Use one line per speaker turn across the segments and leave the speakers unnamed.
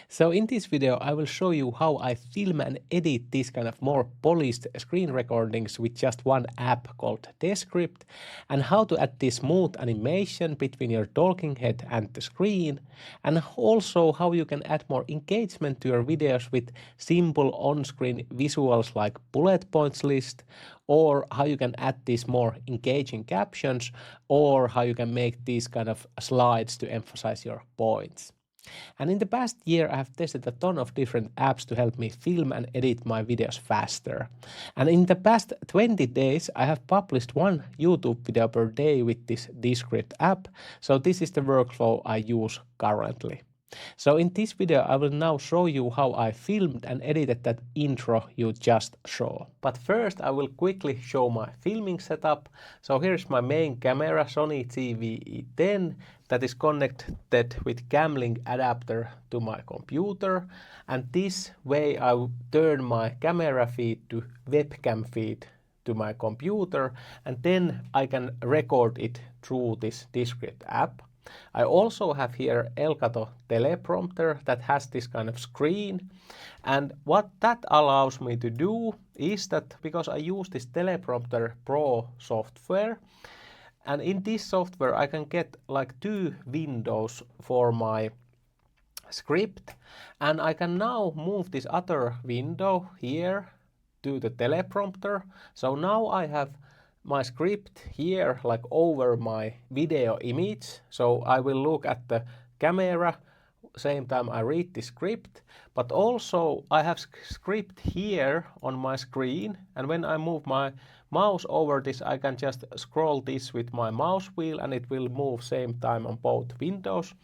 So in this video, I will show you how I film and edit these kind of more polished screen recordings with just one app called Descript, and how to add this smooth animation between your talking head and the screen, and also how you can add more engagement to your videos with simple on-screen visuals like bullet points list, or how you can add these more engaging captions, or how you can make these kind of slides to emphasize your points. And in the past year, I have tested a ton of different apps to help me film and edit my videos faster. And in the past 20 days, I have published one YouTube video per day with this Descript app. So this is the workflow I use currently. So in this video, I will now show you how I filmed and edited that intro you just saw. But first, I will quickly show my filming setup. So here's my main camera, Sony CVE10, that is connected with Camlink adapter to my computer. And this way I will turn my camera feed to webcam feed to my computer, and then I can record it through this Descript app. I also have here Elgato teleprompter that has this kind of screen, and what that allows me to do is that because I use this teleprompter pro software, and in this software I can get like two windows for my script, and I can now move this other window here to the teleprompter. So now I have my script here like over my video image, so I will look at the camera same time I read the script, but also I have script here on my screen, and when I move my mouse over this I can just scroll this with my mouse wheel and it will move same time on both windows.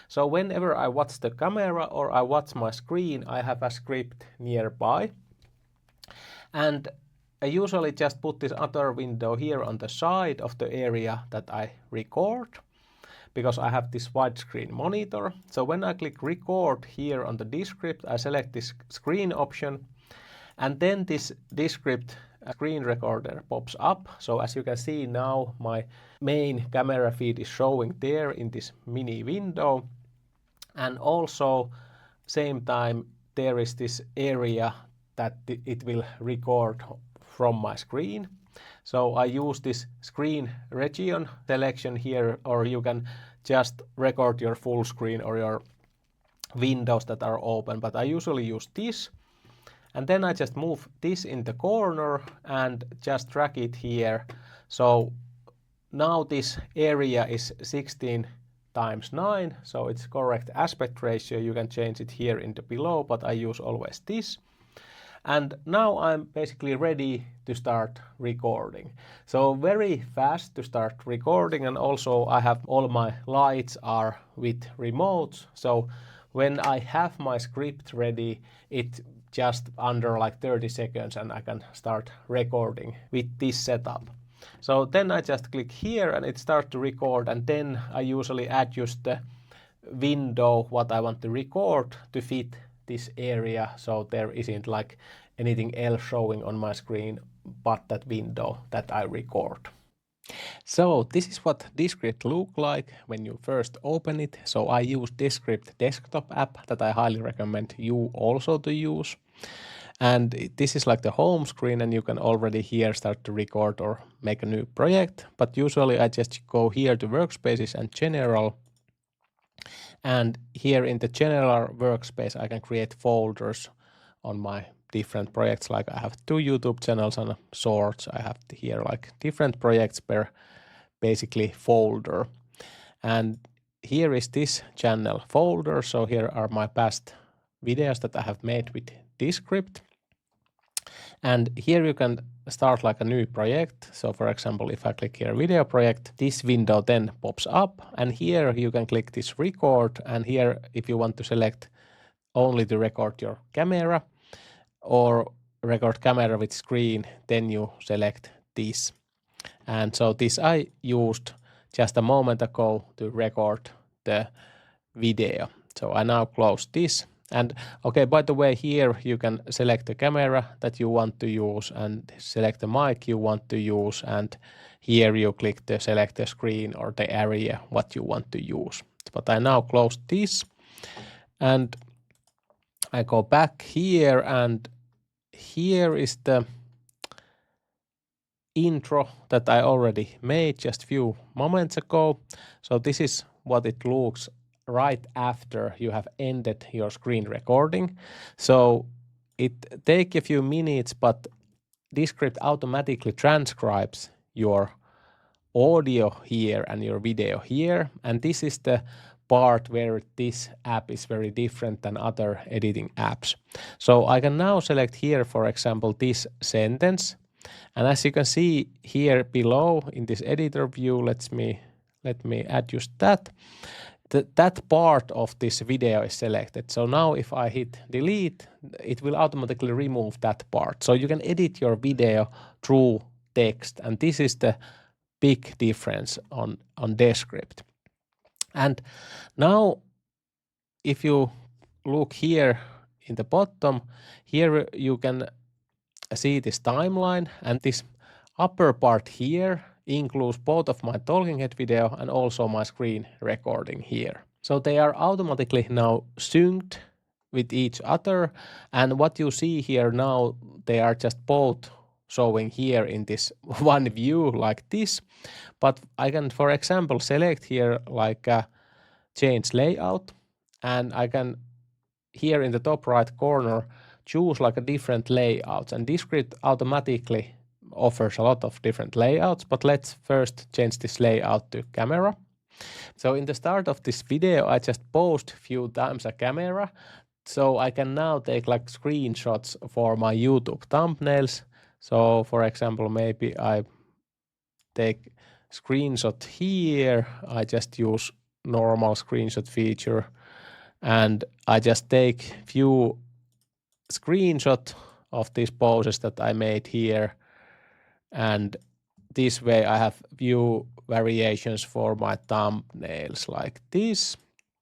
So whenever I watch the camera or I watch my screen, I have a script nearby. And I usually just put this other window here on the side of the area that I record, because I have this widescreen monitor. So when I click record here on the Descript, I select this screen option, and then this Descript screen recorder pops up. So as you can see now, my main camera feed is showing there in this mini window, and also same time there is this area that it will record from my screen. So I use this screen region selection here, or you can just record your full screen or your windows that are open, but I usually use this. And then I just move this in the corner and just drag it here. So now this area is 16:9, so it's correct aspect ratio. You can change it here in the below, but I use always this. And now I'm basically ready to start recording. So very fast to start recording, and also I have all my lights are with remotes. So when I have my script ready, it just under like 30 seconds and I can start recording with this setup. So then I just click here and it starts to record, and then I usually adjust the window what I want to record to fit this area, so there isn't like anything else showing on my screen but that window that I record. So this is what Descript look like when you first open it. So I use Descript desktop app that I highly recommend you also to use. And this is like the home screen, and you can already here start to record or make a new project. But usually I just go here to workspaces and general. And here in the general workspace, I can create folders on my different projects. Like I have 2 YouTube channels and shorts. I have here like different projects per basically folder. And here is this channel folder. So here are my past videos that I have made with Descript. And here you can start like a new project. So for example, if I click here video project, this window then pops up, and here you can click this record, and here if you want to select only to record your camera or record camera with screen, then you select this. And so this I used just a moment ago to record the video. So I now close this. And okay, by the way, here you can select the camera that you want to use and select the mic you want to use, and here you click the select the screen or the area what you want to use. But I now close this, and I go back here, and here is the intro that I already made just a few moments ago. So this is what it looks right after you have ended your screen recording. So it takes a few minutes, but Descript automatically transcribes your audio here and your video here. And this is the part where this app is very different than other editing apps. So I can now select here, for example, this sentence. And as you can see here below in this editor view, let me adjust that. That part of this video is selected. So now if I hit delete, it will automatically remove that part. So you can edit your video through text, and this is the big difference on Descript. And now if you look here in the bottom, here you can see this timeline, and this upper part here includes both of my talking head video and also my screen recording here. So they are automatically now synced with each other, and what you see here now, they are just both showing here in this one view like this. But I can, for example, select here like change layout, and I can here in the top right corner choose like a different layouts, and Descript automatically offers a lot of different layouts, but let's first change this layout to camera. So in the start of this video, I just paused a few times a camera, so I can now take like screenshots for my YouTube thumbnails. So for example, maybe I take screenshot here, I just use normal screenshot feature, and I just take few screenshot of these poses that I made here, and this way I have few variations for my thumbnails like this.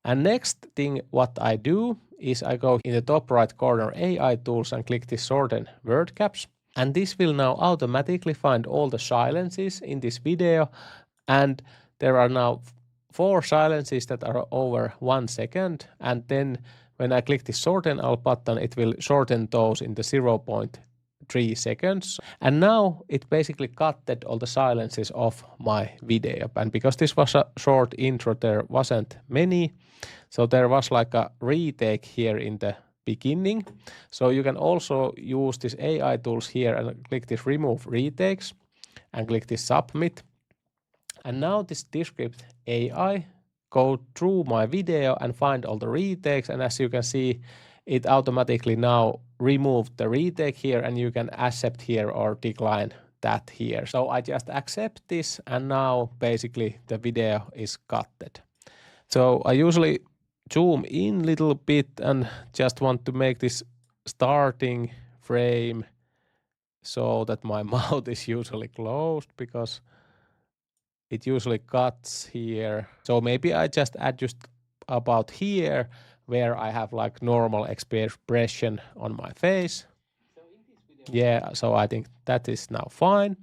And next thing what I do is I go in the top right corner AI tools and click this shorten word caps, and this will now automatically find all the silences in this video, and there are now 4 silences that are over 1 second, and then when I click the shorten all button, it will shorten those in the 0.3 seconds. And now it basically cutted all the silences of my video. And because this was a short intro, there wasn't many. So there was like a retake here in the beginning. So you can also use this AI tools here and click this remove retakes and click this submit. And now this Descript AI go through my video and find all the retakes, and as you can see, it automatically now removed the retake here, and you can accept here or decline that here. So I just accept this, and now basically the video is cutted. So I usually zoom in a little bit and just want to make this starting frame so that my mouth is usually closed, because it usually cuts here. So maybe I just adjust about here where I have like normal expression on my face. Yeah, so I think that is now fine.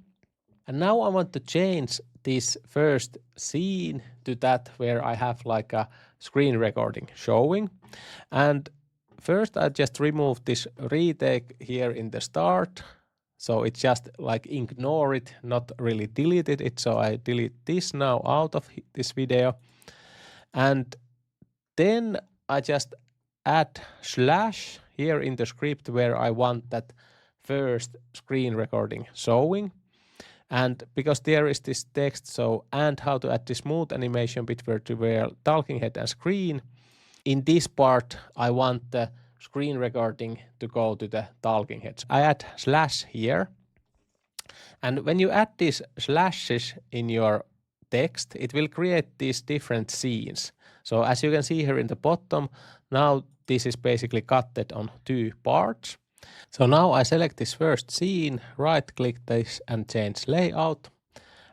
And now I want to change this first scene to that where I have like a screen recording showing. And first I just remove this retake here in the start. So it's just like ignore it, not really deleted it. So I delete this now out of this video. And then I just add slash here in the script where I want that first screen recording showing. And because there is this text, so and how to add the smooth animation between the talking head and screen. In this part, I want the screen recording to go to the talking heads. I add slash here. And when you add these slashes in your text, it will create these different scenes. So as you can see here in the bottom, now this is basically cutted on 2 parts. So now I select this first scene, right click this and change layout.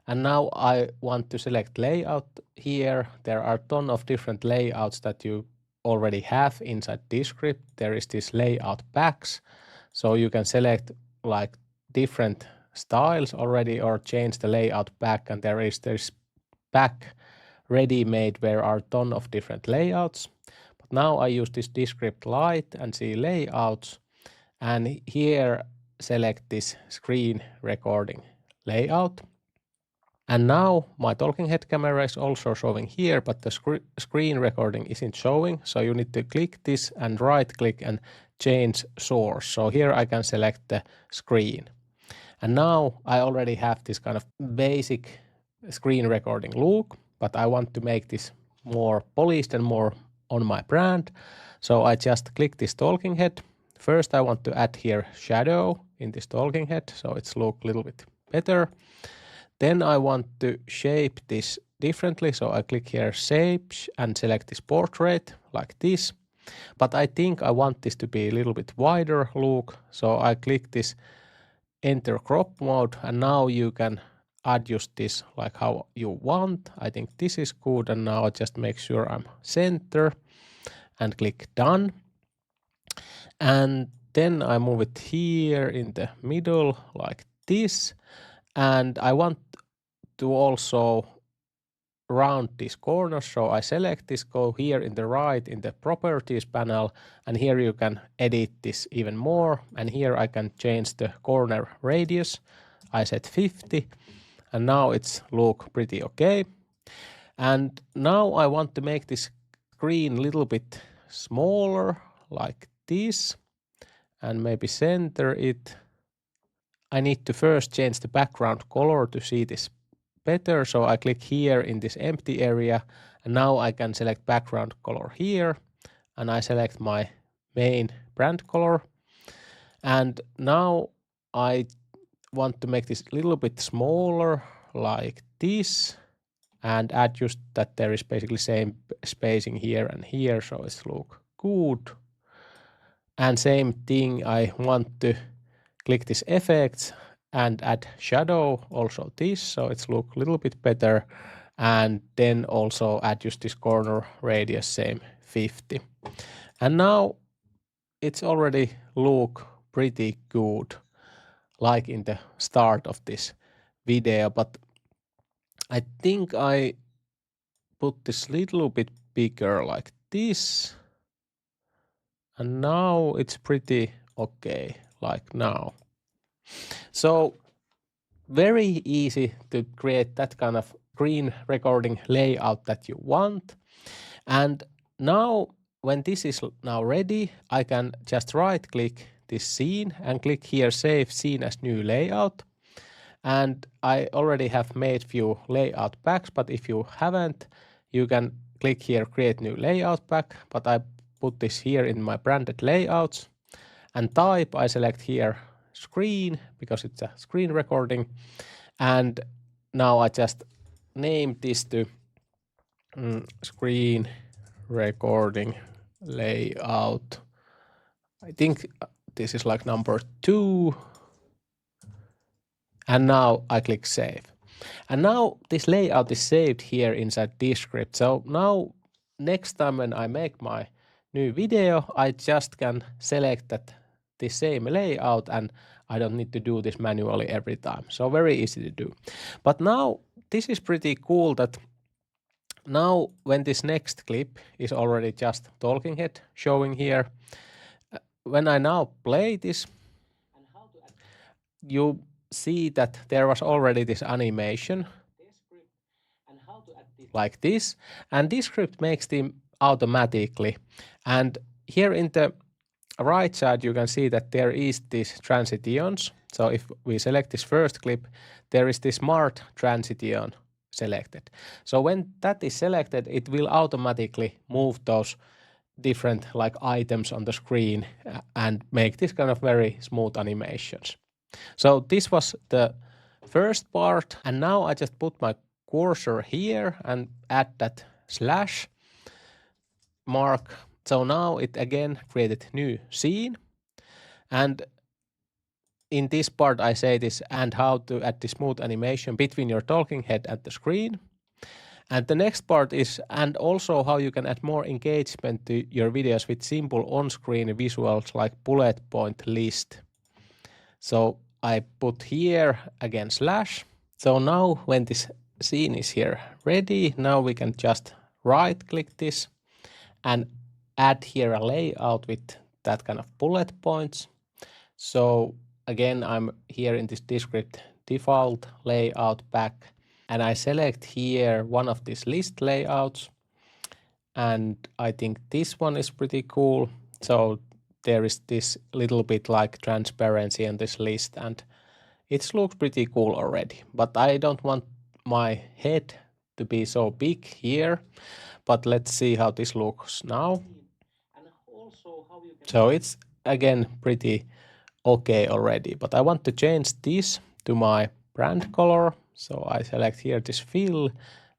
And now I want to select layout here. There are a ton of different layouts that you already have inside Descript. There is this layout packs. So you can select like different styles already or change the layout pack, and there is this pack ready-made where are a ton of different layouts. But But now I use this Descript Lite and see layouts, and here select this screen recording layout. And now my talking head camera is also showing here, but the screen recording isn't showing. So you need to click this and right click and change source. So here I can select the screen. And now I already have this kind of basic screen recording look, but I want to make this more polished and more on my brand. So I just click this talking head. First I want to add here shadow in this talking head, so it's look a little bit better. Then I want to shape this differently, so I click here shapes and select this portrait like this. But I think I want this to be a little bit wider look, so I click this enter crop mode, and now you can adjust this like how you want. I think this is good, and now I just make sure I'm center and click done. And then I move it here in the middle like this, and I want to also round these corners, so I select this, go here in the right in the properties panel, and here you can edit this even more, and here I can change the corner radius. I set 50, and now it's look pretty okay. And now I want to make this screen a little bit smaller like this, and maybe center it. I need to first change the background color to see this better, so I click here in this empty area, and now I can select background color here, and I select my main brand color. And now I want to make this a little bit smaller like this, and adjust that there is basically same spacing here and here, so it's look good. And same thing, I want to click this effects and add shadow also this, so it's look a little bit better. And then also adjust this corner radius same 50. And now it's already look pretty good like in the start of this video, but I think I put this little bit bigger like this, and now it's pretty okay like now. So very easy to create that kind of screen recording layout that you want. And now when this is now ready, I can just right click this scene and click here save scene as new layout. And I already have made few layout packs, but if you haven't, you can click here create new layout pack, but I put this here in my branded layouts. And type, I select here screen because it's a screen recording, and now I just name this to screen recording layout. I think this is like number 2, and now I click save. And now this layout is saved here inside Descript. So now next time when I make my new video, I just can select that the same layout, and I don't need to do this manually every time. So very easy to do. But now this is pretty cool that now when this next clip is already just talking head showing here, when I now play this, you see that there was already this animation like this, and Descript makes them automatically. And here in the right side you can see that there is this transitions. So if we select this first clip, there is this smart transition selected. So when that is selected, it will automatically move those different like items on the screen and make this kind of very smooth animations. So this was the first part, and now I just put my cursor here and add that slash mark. So now it again created new scene, and in this part I say this and how to add the smooth animation between your talking head and the screen. And the next part is and also how you can add more engagement to your videos with simple on-screen visuals like bullet point list. So I put here again slash. So now when this scene is here ready, now we can just right click this and add here a layout with that kind of bullet points. So again, I'm here in this Descript default layout pack, and I select here one of these list layouts, and I think this one is pretty cool. So there is this little bit like transparency in this list, and it looks pretty cool already, but I don't want my head to be so big here, but let's see how this looks now. So it's again pretty okay already, but I want to change this to my brand color. So I select here this fill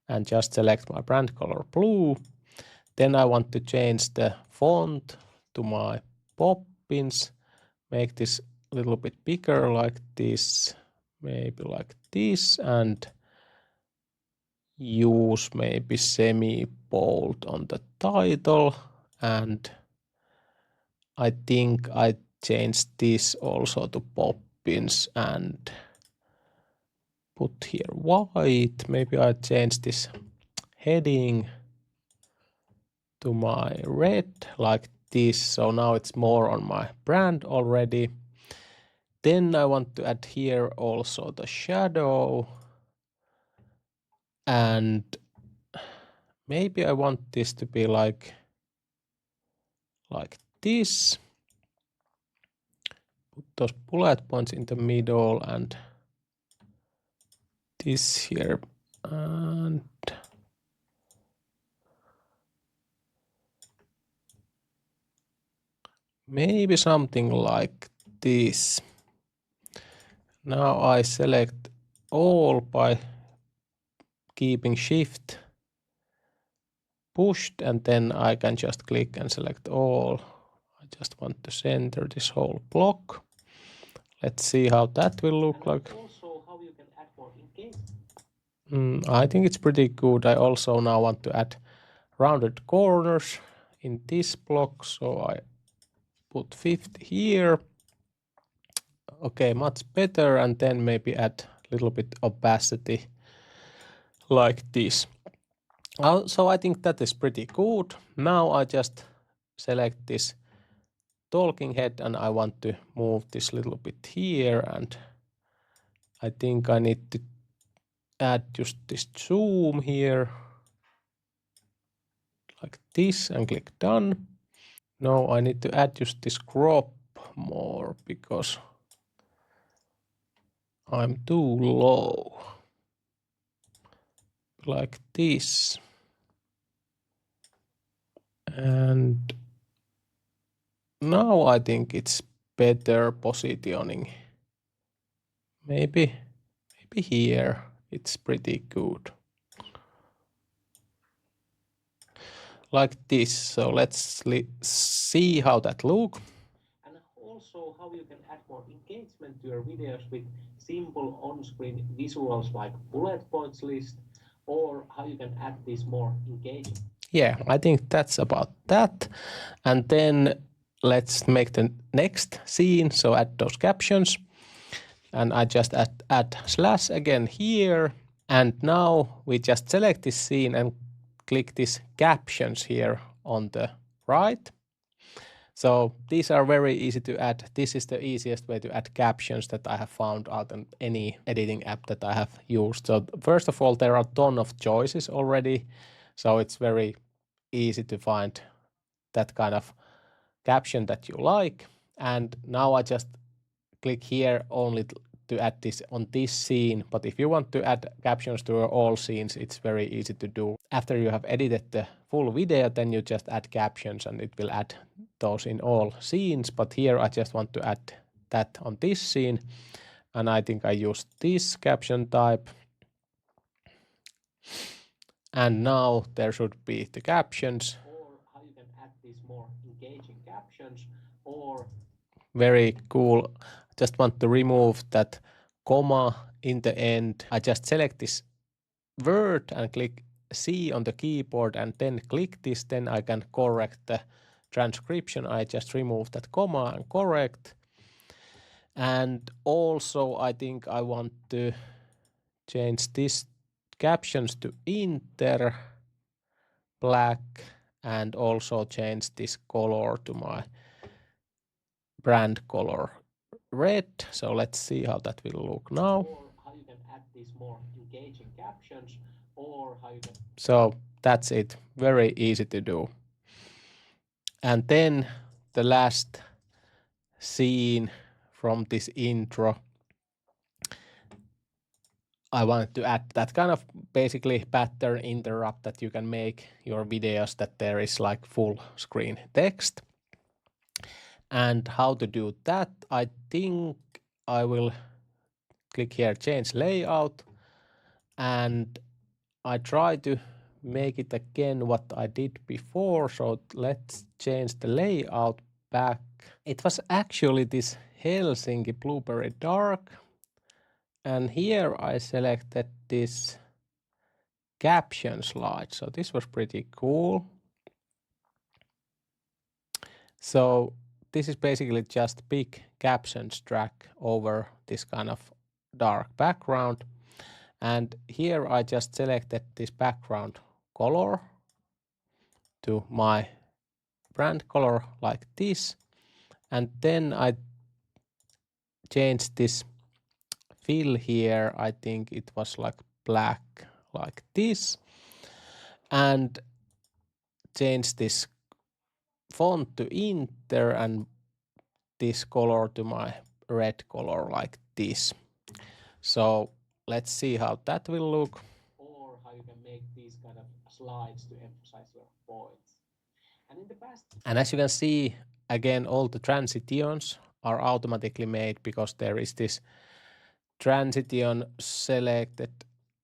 and just select my brand color blue. Then I want to change the font to my Poppins, make this a little bit bigger like this, maybe like this, and use maybe semi-bold on the title. And I think I changed this also to Poppins and put here white. Maybe I change this heading to my red like this. So now it's more on my brand already. Then I want to add here also the shadow, and maybe I want this to be like this. Put those bullet points in the middle and this here, and maybe something like this. Now I select all by keeping shift pushed, and then I can just click and select all. I just want to center this whole block. Let's see how that will look like. Also how you can add more engagement. I think it's pretty good. I also now want to add rounded corners in this block, so I put 50 here. Okay, much better, and then maybe add a little bit opacity like this. So I think that is pretty good. Now I just select this talking head and I want to move this little bit here, and I think I need to add just this zoom here like this and click done. Now I need to add just this crop more because I'm too low like this, and now I think it's better positioning. Maybe here it's pretty good. Like this. So let's see how that looks. And also how you can add more engagement to your videos with simple on-screen visuals like bullet points list, or how you can add this more engagement. Yeah, I think that's about that. And then let's make the next scene. So add those captions. And I just add slash again here. And now we just select this scene and click this captions here on the right. So these are very easy to add. This is the easiest way to add captions that I have found out in any editing app that I have used. So first of all, there are a ton of choices already. So it's very easy to find that kind of caption that you like. And now I just click here only to add this on this scene, but if you want to add captions to all scenes, it's very easy to do. After you have edited the full video, then you just add captions and it will add those in all scenes, but here I just want to add that on this scene, and I think I use this caption type. And now there should be the captions. Or how you can add these more engaging captions, or very cool. Just want to remove that comma in the end. I just select this word and click C on the keyboard and then click this. Then I can correct the transcription. I just remove that comma and correct. And also I think I want to change this captions to inter black and also change this color to my brand color red. So let's see how that will look now. Or how you can add these more engaging captions, or how you can... So that's it, very easy to do. And then the last scene from this intro, I wanted to add that kind of basically pattern interrupt that you can make your videos that there is like full screen text. And how to do that, I think I will click here, change layout, and I try to make it again what I did before. So let's change the layout back. It was actually this Helsinki Blueberry Dark. And here I selected this caption slide. So this was pretty cool. So this is basically just big captions track over this kind of dark background. And here I just selected this background color to my brand color like this. And then I changed this fill here. I think it was like black like this. And change this font to Inter and this color to my red color like this. So let's see how that will look. Or how you can make these kind of slides to emphasize your points. And in the past, and as you can see, again, all the transitions are automatically made because there is this transition selected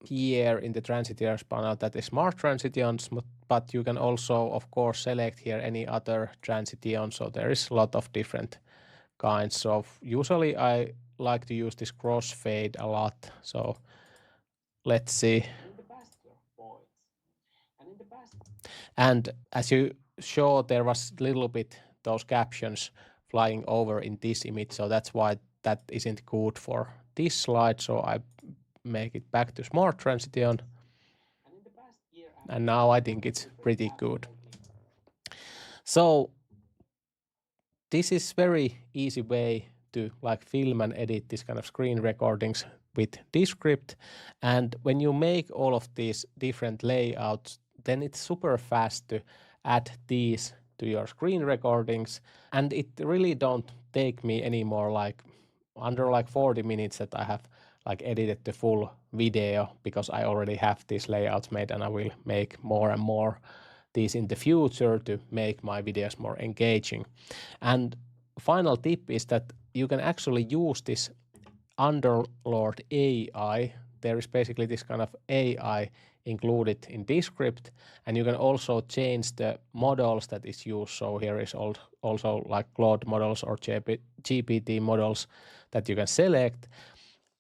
here in the transitions panel that is smart transitions, but you can also, of course, select here any other transition. So there is a lot of different kinds of. Usually I like to use this crossfade a lot. So let's see. And as you saw, there was a little bit those captions flying over in this image. So that's why that isn't good for this slide. So I make it back to smart transition. And now I think it's pretty good. So this is very easy way to like film and edit this kind of screen recordings with Descript. And when you make all of these different layouts, then it's super fast to add these to your screen recordings. And it really don't take me anymore like under like 40 minutes that I have like edited the full video, because I already have these layouts made, and I will make more and more these in the future to make my videos more engaging. And final tip is that you can actually use this Underlord AI. There is basically this kind of AI included in Descript, and you can also change the models that is used. So here is also like Claude models or GPT models that you can select.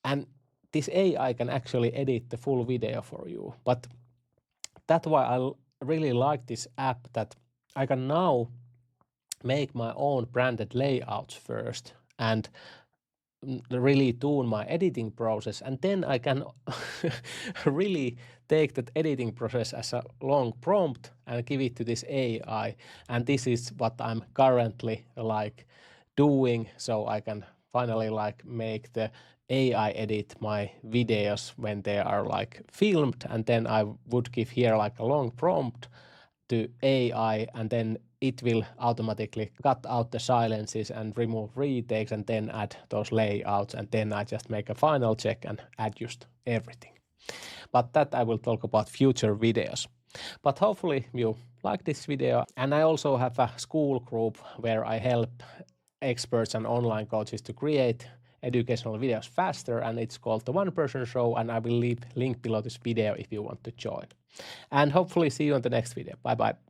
And this AI can actually edit the full video for you. But that's why I really like this app, that I can now make my own branded layouts first and really tune my editing process, and then I can really take that editing process as a long prompt and give it to this AI. And this is what I'm currently like doing, so I can finally like make the AI edit my videos when they are like filmed, and then I would give here like a long prompt to AI, and then it will automatically cut out the silences and remove retakes and then add those layouts, and then I just make a final check and adjust everything. But that I will talk about future videos. But hopefully you like this video. And I also have a Skool group where I help experts and online coaches to create educational videos faster, and it's called the One Person Show, and I will leave link below this video if you want to join. And hopefully see you on the next video. Bye bye.